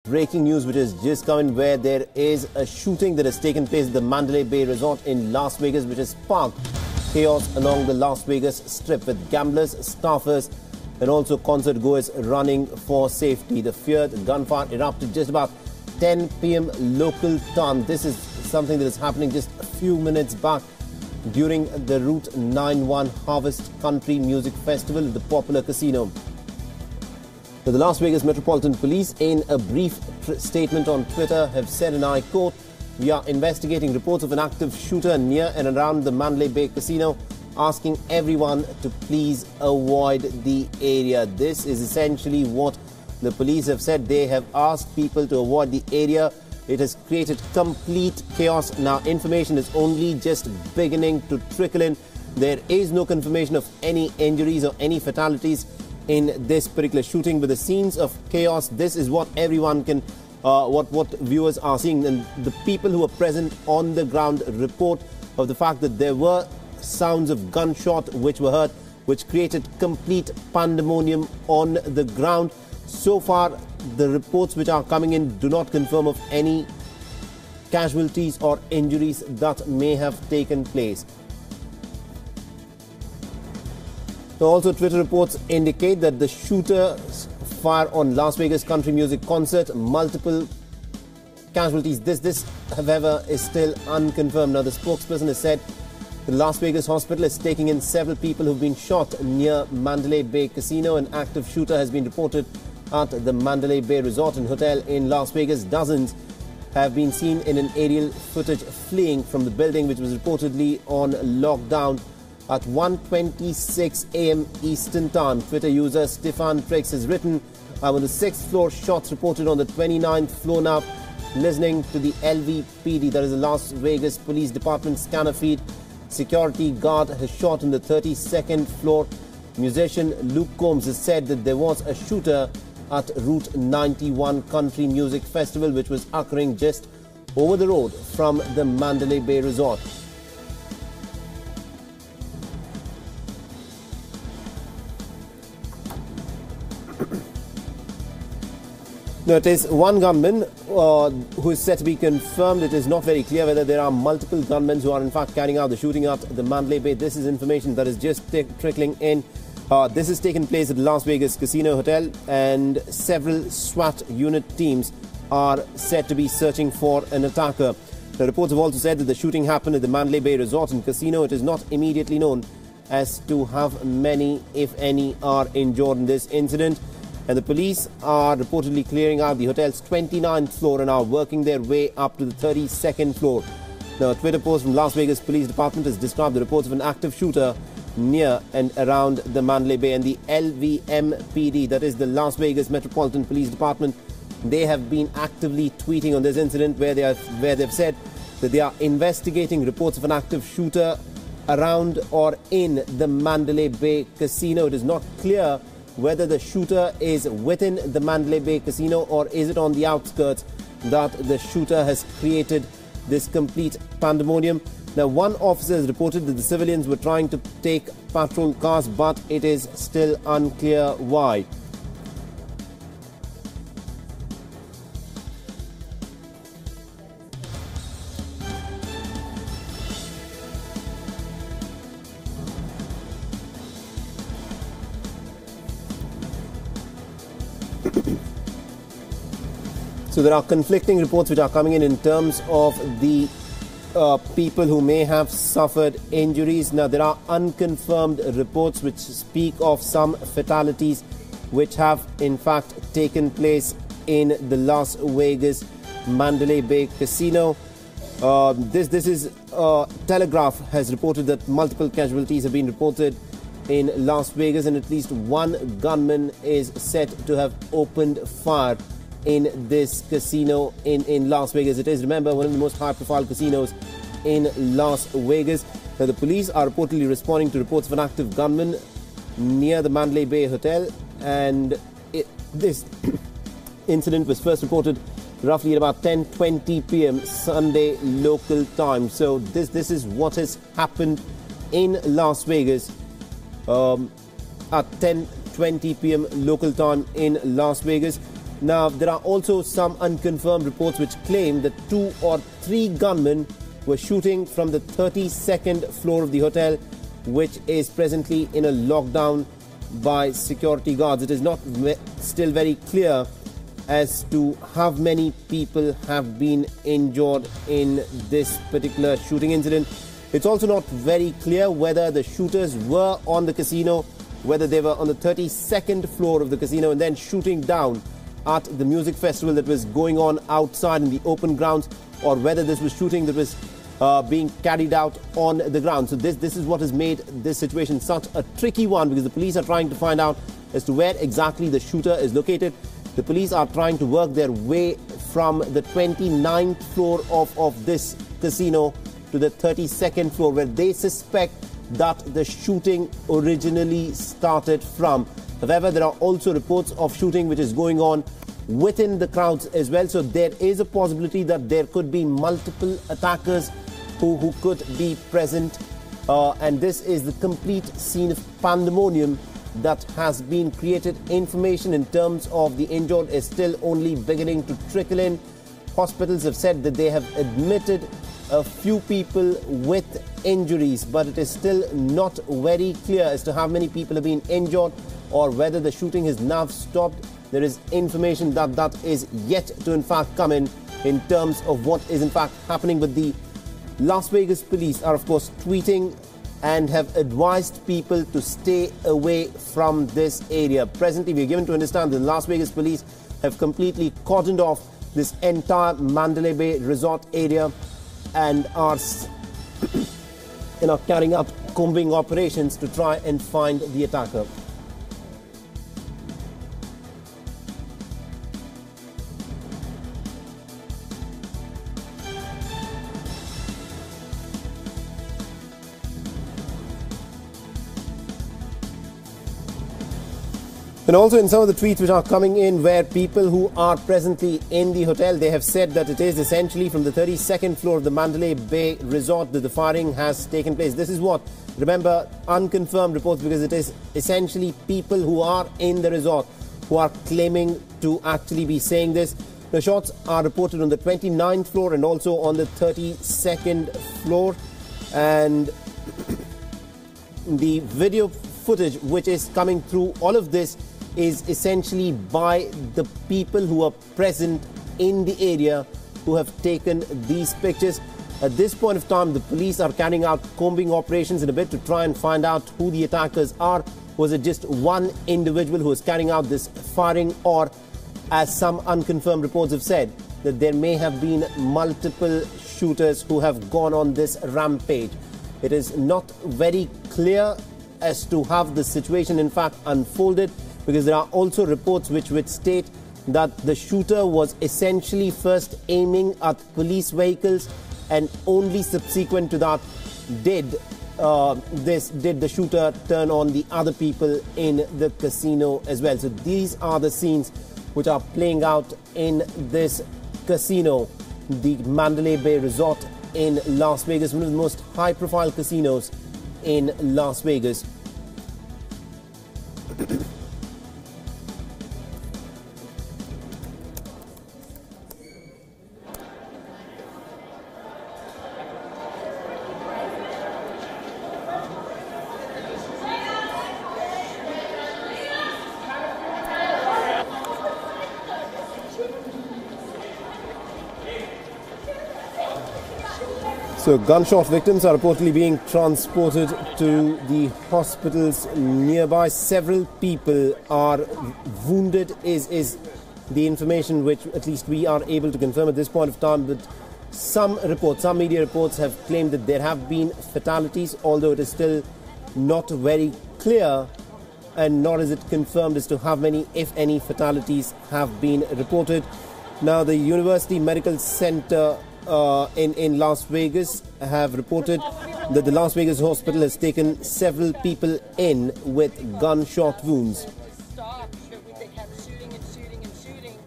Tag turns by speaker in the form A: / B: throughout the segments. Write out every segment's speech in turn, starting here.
A: breaking news which has just come in, where there is a shooting that has taken place at the Mandalay Bay resort in Las Vegas, which has sparked chaos along the Las Vegas Strip, with gamblers, staffers and also concert goers running for safety. The feared gunfire erupted just about 10 p.m. local time. This is something that is happening just a few minutes back during the Route 91 Harvest Country Music Festival at the popular casino. The Las Vegas Metropolitan Police, in a brief statement on Twitter, have said, and I quote, "We are investigating reports of an active shooter near and around the Mandalay Bay Casino, asking everyone to please avoid the area." This is essentially what the police have said. They have asked people to avoid the area. It has created complete chaos. Now, information is only just beginning to trickle in. There is no confirmation of any injuries or any fatalities in this particular shooting, but the scenes of chaos, this is what everyone can, what viewers are seeing. And the people who are present on the ground report of the fact that there were sounds of gunshot which were heard, which created complete pandemonium on the ground. So far, the reports which are coming in do not confirm of any casualties or injuries that may have taken place. Also, Twitter reports indicate that the shooter's fire on Las Vegas country music concert, multiple casualties. This, however, is still unconfirmed. Now, the spokesperson has said the Las Vegas hospital is taking in several people who've been shot near Mandalay Bay Casino. An active shooter has been reported at the Mandalay Bay Resort and Hotel in Las Vegas. Dozens have been seen in an aerial footage fleeing from the building, which was reportedly on lockdown at 1:26 a.m. Eastern Time. Twitter user Stefan Trix has written, "I'm on the 6th floor, shots reported on the 29th floor now. Listening to the LVPD, that is the Las Vegas Police Department scanner feed. Security guard has shot on the 32nd floor. Musician Luke Combs has said that there was a shooter at Route 91 Country Music Festival, which was occurring just over the road from the Mandalay Bay Resort." Now, it is one gunman who is said to be confirmed. It is not very clear whether there are multiple gunmen who are in fact carrying out the shooting at the Mandalay Bay. This is information that is just trickling in. This has taken place at the Las Vegas Casino Hotel, and several SWAT unit teams are said to be searching for an attacker. The reports have also said that the shooting happened at the Mandalay Bay Resort and Casino. It is not immediately known as to how many, if any, are injured in this incident. And the police are reportedly clearing out the hotel's 29th floor and are working their way up to the 32nd floor. Now, a Twitter post from Las Vegas Police Department has described the reports of an active shooter near and around the Mandalay Bay. And the LVMPD, that is the Las Vegas Metropolitan Police Department, they have been actively tweeting on this incident, where they've said that they are investigating reports of an active shooter around or in the Mandalay Bay Casino. It is not clear whether the shooter is within the Mandalay Bay Casino or is it on the outskirts that the shooter has created this complete pandemonium. Now, one officer has reported that the civilians were trying to take patrol cars, but it is still unclear why. So there are conflicting reports which are coming in terms of the people who may have suffered injuries. Now, there are unconfirmed reports which speak of some fatalities which have in fact taken place in the Las Vegas Mandalay Bay Casino. This is Telegraph has reported that multiple casualties have been reported in Las Vegas, and at least one gunman is said to have opened fire in this casino in Las Vegas. It is, remember, one of the most high-profile casinos in Las Vegas. Now, the police are reportedly responding to reports of an active gunman near the Mandalay Bay Hotel, and this incident was first reported roughly at about 10:20 p.m. Sunday local time. So this is what has happened in Las Vegas at 10:20 p.m. local time in Las Vegas. Now, there are also some unconfirmed reports which claim that 2 or 3 gunmen were shooting from the 32nd floor of the hotel, which is presently in a lockdown by security guards. It is not still very clear as to how many people have been injured in this particular shooting incident. It's also not very clear whether the shooters were on the casino, whether they were on the 32nd floor of the casino and then shooting down at the music festival that was going on outside in the open grounds, or whether this was shooting that was being carried out on the ground. So this is what has made this situation such a tricky one, because the police are trying to find out as to where exactly the shooter is located. The police are trying to work their way from the 29th floor of this casino to the 32nd floor, where they suspect that the shooting originally started from. However, there are also reports of shooting which is going on within the crowds as well. So there is a possibility that there could be multiple attackers who could be present. And this is the complete scene of pandemonium that has been created. Information in terms of the injured is still only beginning to trickle in. Hospitals have said that they have admitted a few people with injuries, but it is still not very clear as to how many people have been injured or whether the shooting has now stopped. There is information that is yet to in fact come in terms of what is in fact happening. But the Las Vegas police are of course tweeting and have advised people to stay away from this area. Presently, we are given to understand that the Las Vegas police have completely cordoned off this entire Mandalay Bay resort area and are carrying out combing operations to try and find the attacker. And also in some of the tweets which are coming in, where people who are presently in the hotel, they have said that it is essentially from the 32nd floor of the Mandalay Bay resort that the firing has taken place. This is what, remember, unconfirmed reports, because it is essentially people who are in the resort who are claiming to actually be saying this. The shots are reported on the 29th floor and also on the 32nd floor. And the video footage which is coming through all of this is essentially by the people who are present in the area who have taken these pictures. At this point of time, the police are carrying out combing operations in a bit to try and find out who the attackers are. Was it just one individual who was carrying out this firing, or, as some unconfirmed reports have said, that there may have been multiple shooters who have gone on this rampage? It is not very clear as to how the situation in fact unfolded, because there are also reports which would state that the shooter was essentially first aiming at police vehicles, and only subsequent to that did the shooter turn on the other people in the casino as well. So these are the scenes which are playing out in this casino, the Mandalay Bay Resort in Las Vegas, one of the most high-profile casinos in Las Vegas. So gunshot victims are reportedly being transported to the hospitals nearby. Several people are wounded is the information which at least we are able to confirm at this point of time. But some media reports have claimed that there have been fatalities, although it is still not very clear, and nor is it confirmed as to how many, if any, fatalities have been reported. Now, the University Medical Center in Las Vegas have reported that the Las Vegas hospital has taken several people in with gunshot wounds.
B: Stopped, but they kept shooting and shooting and shooting.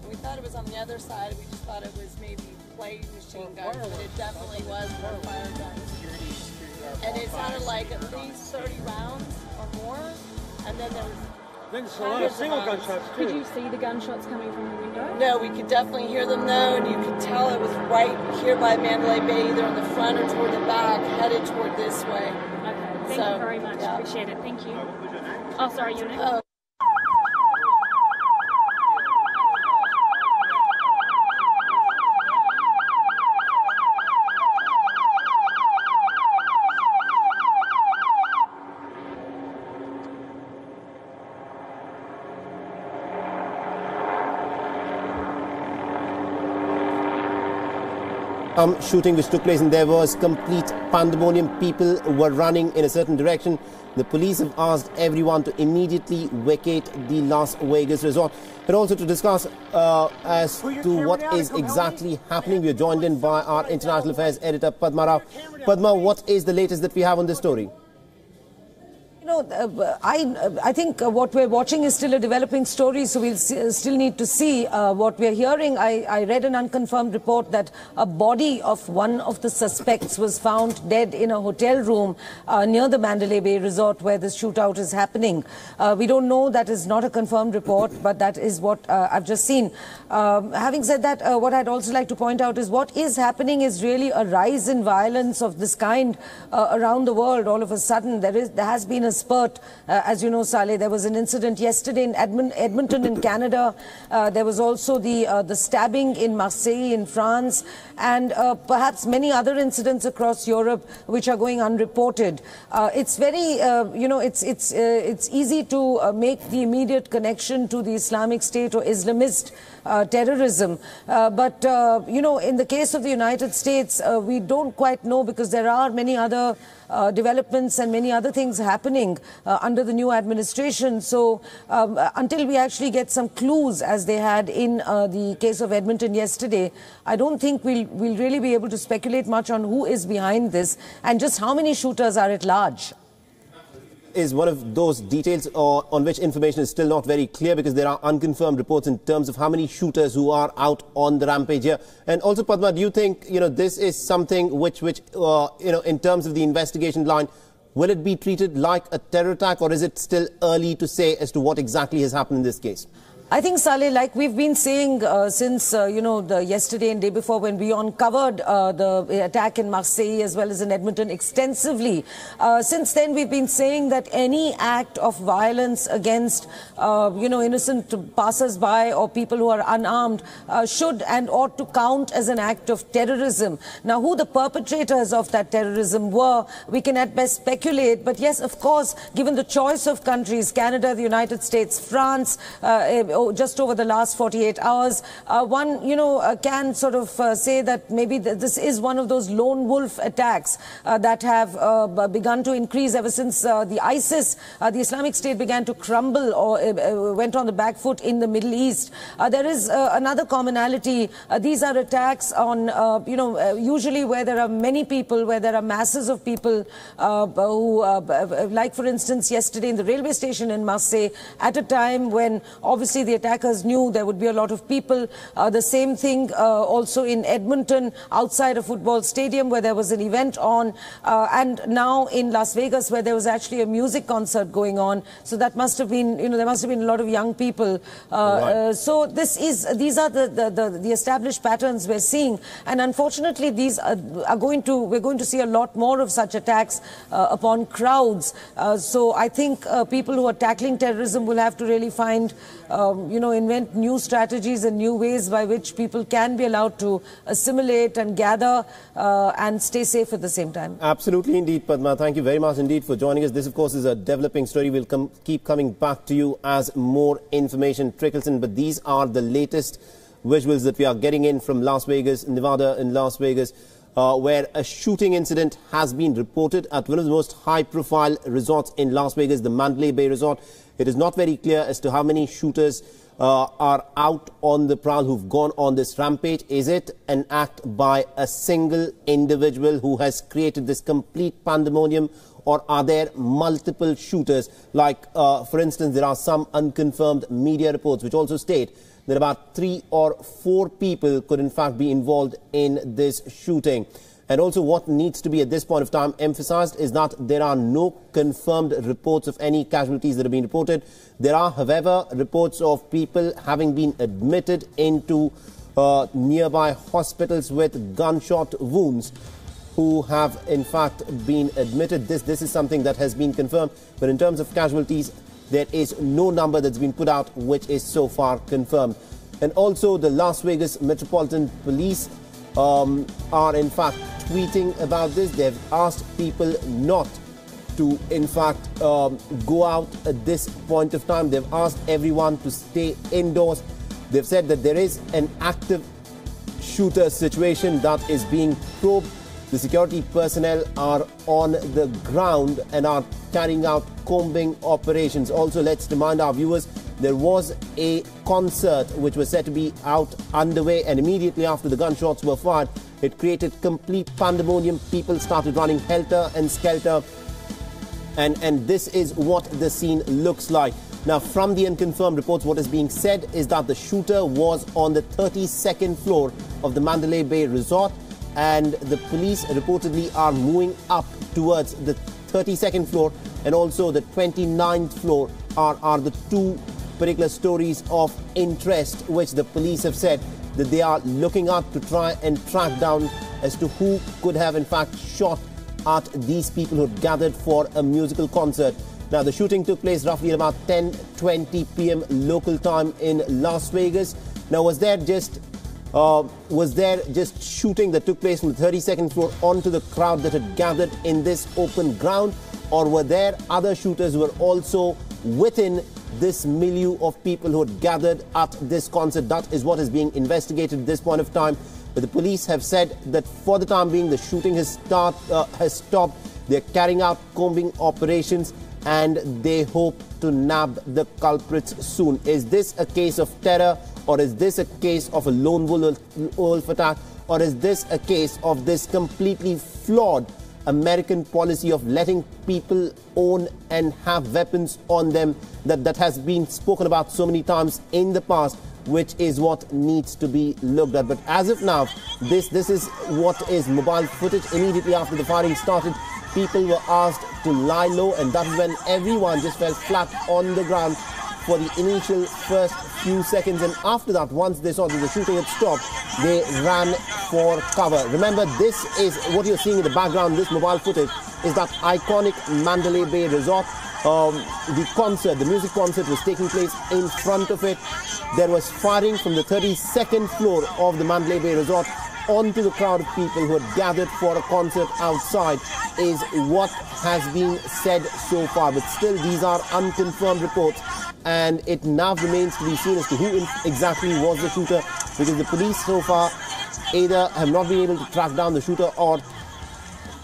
B: We thought it was on the other side. We just thought it was maybe light machine guns, but it definitely was fire guns. And it sounded like at least 30 rounds or more. And then there was
C: There's a lot of single gunshots, too.
D: Could you see the gunshots coming from the window?
B: No, we could definitely hear them though, and you could tell it was right here by Mandalay Bay, either in the front or toward the back, headed toward this way.
D: Okay, thank you very much.
B: Yeah.
D: Appreciate it. Thank you. Oh, sorry, your name?
B: Oh.
A: Shooting which took place, and there was complete pandemonium. People were running in a certain direction. The police have asked everyone to immediately vacate the Las Vegas resort. And also to discuss as to what is exactly happening, we are joined in by our international affairs editor Padma Rao. Padma, what is the latest that we have on this story?
E: I think what we're watching is still a developing story, so we'll still need to see what we're hearing. I read an unconfirmed report that a body of one of the suspects was found dead in a hotel room near the Mandalay Bay resort where the shootout is happening. We don't know, that is not a confirmed report, but that is what I've just seen. Having said that, what I'd also like to point out is what is happening is really a rise in violence of this kind around the world. All of a sudden, there has been a spurt. As you know, Saleh, there was an incident yesterday in Edmonton in Canada. There was also the stabbing in Marseille in France, and perhaps many other incidents across Europe which are going unreported. It's very, it's easy to make the immediate connection to the Islamic State or Islamist terrorism. But in the case of the United States, we don't quite know, because there are many other developments and many other things happening under the new administration. So until we actually get some clues, as they had in the case of Edmonton yesterday, I don't think we'll really be able to speculate much on who is behind this and just how many shooters are at large.
A: Is one of those details on which information is still not very clear, because there are unconfirmed reports in terms of how many shooters who are out on the rampage here. And also, Padma, do you think this is something which in terms of the investigation line, will it be treated like a terror attack, or is it still early to say as to what exactly has happened in this case?
E: I think, Saleh, like we've been saying since, the yesterday and day before, when WION covered the attack in Marseille as well as in Edmonton extensively, since then we've been saying that any act of violence against, innocent passers-by or people who are unarmed should and ought to count as an act of terrorism. Now, who the perpetrators of that terrorism were, we can at best speculate. But yes, of course, given the choice of countries, Canada, the United States, France, just over the last 48 hours, one, can sort of say that maybe this is one of those lone wolf attacks that have begun to increase ever since the ISIS, the Islamic State, began to crumble or went on the back foot in the Middle East. There is another commonality. These are attacks on, usually where there are many people, where there are masses of people who, like for instance, yesterday in the railway station in Marseille, at a time when obviously the attackers knew there would be a lot of people. The same thing also in Edmonton, outside a football stadium where there was an event on, and now in Las Vegas where there was actually a music concert going on. So that must have been, there must have been a lot of young people. Right. So these are the established patterns we're seeing, and unfortunately these we're going to see a lot more of such attacks upon crowds. So I think people who are tackling terrorism will have to really find invent new strategies and new ways by which people can be allowed to assimilate and gather and stay safe at the same time.
A: Absolutely indeed, Padma. Thank you very much indeed for joining us. This, of course, is a developing story. We'll keep coming back to you as more information trickles in. But these are the latest visuals that we are getting in from Las Vegas, Nevada in Las Vegas, where a shooting incident has been reported at one of the most high-profile resorts in Las Vegas, the Mandalay Bay Resort. It is not very clear as to how many shooters are out on the prowl who've gone on this rampage. Is it an act by a single individual who has created this complete pandemonium, or are there multiple shooters? Like, for instance, there are some unconfirmed media reports which also state that about 3 or 4 people could in fact be involved in this shooting. And also what needs to be at this point of time emphasized is that there are no confirmed reports of any casualties that have been reported. There are, however, reports of people having been admitted into nearby hospitals with gunshot wounds, who have in fact been admitted. This is something that has been confirmed. But in terms of casualties, there is no number that's been put out which is so far confirmed. And also the Las Vegas Metropolitan Police are in fact tweeting about this. They've asked people not to in fact go out at this point of time. They've asked everyone to stay indoors. They've said that there is an active shooter situation that is being probed. The security personnel are on the ground and are carrying out combing operations. Also, let's remind our viewers, there was a concert which was said to be underway, and immediately after the gunshots were fired, it created complete pandemonium. People started running helter and skelter, and this is what the scene looks like. Now, from the unconfirmed reports, what is being said is that the shooter was on the 32nd floor of the Mandalay Bay resort, and the police reportedly are moving up towards the 32nd floor and also the 29th floor are the two particular stories of interest which the police have said that they are looking at to try and track down as to who could have in fact shot at these people who had gathered for a musical concert. Now, the shooting took place roughly at about 10:20 p.m. local time in Las Vegas. Now, was there just shooting that took place from the 32nd floor onto the crowd that had gathered in this open ground, or were there other shooters who were also within this milieu of people who had gathered at this concert? That is what is being investigated at this point of time. But the police have said that for the time being, the shooting has stopped. They're carrying out combing operations and they hope to nab the culprits soon. Is this a case of terror, or is this a case of a lone wolf attack, or is this a case of this completely flawed American policy of letting people own and have weapons on them that has been spoken about so many times in the past, which is what needs to be looked at. But as of now, this is what is mobile footage. Immediately after the firing started, people were asked to lie low, and that is when everyone just fell flat on the ground for the initial first few seconds. And after that, once they saw that the shooting had stopped, they ran for cover. Remember, this is what you're seeing in the background. This mobile footage is that iconic Mandalay Bay resort. The music concert was taking place in front of it. There was firing from the 32nd floor of the Mandalay Bay resort onto the crowd of people who had gathered for a concert outside, is what has been said so far. But still, these are unconfirmed reports, and it now remains to be seen as to who exactly was the shooter, because the police so far either have not been able to track down the shooter or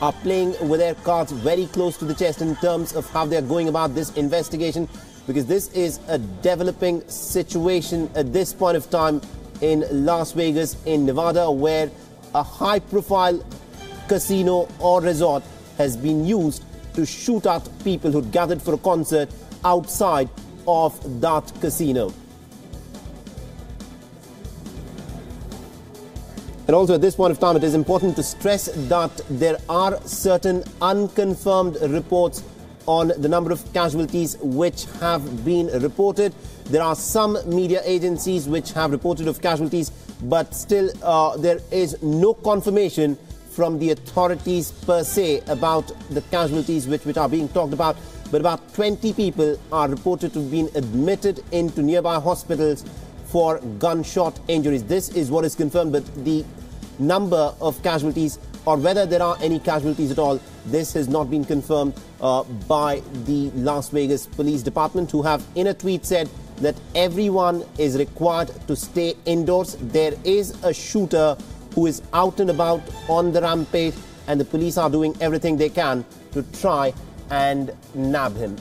A: are playing with their cards very close to the chest in terms of how they're going about this investigation, because this is a developing situation at this point of time in Las Vegas in Nevada, where a high-profile casino or resort has been used to shoot at people who gathered for a concert outside of that casino. And also at this point of time, it is important to stress that there are certain unconfirmed reports on the number of casualties which have been reported. There are some media agencies which have reported of casualties, but still there is no confirmation from the authorities per se about the casualties which are being talked about. But about 20 people are reported to have been admitted into nearby hospitals for gunshot injuries. This is what is confirmed, but the number of casualties, or whether there are any casualties at all, this has not been confirmed by the Las Vegas Police Department, who have in a tweet said that everyone is required to stay indoors. There is a shooter who is out and about on the rampage, and the police are doing everything they can to try and nab him.